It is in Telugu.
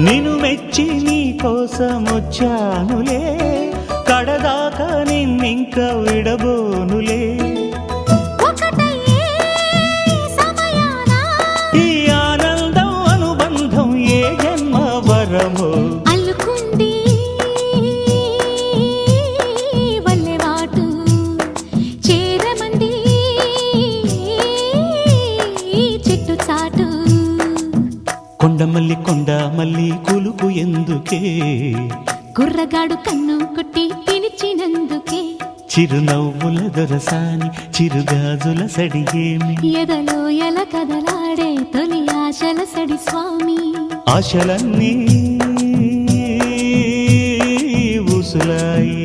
నిన్ను మెచ్చి నీ కోసం వచ్చానులే, కడదాకా నిన్నింక విడబోనులే. ఈ ఆనందం అనుబంధం ఏ జన్మ వరమో అల్లుకుంది వల్లెవాటు చేరమంది చెట్టు చాటు. కొండమల్లి కొండమల్లి కులుకు ఎందుకే, కుర్రగాడు కన్ను కొట్టి పిలిచినందుకే. చిరునవ్వుల దొరసాని చిరుగాజుల సడిగేమి, ఎదలో ఎల కదలాడే తొలి ఆశల సడి స్వామి. ఆశలన్నీ ఊసులాయి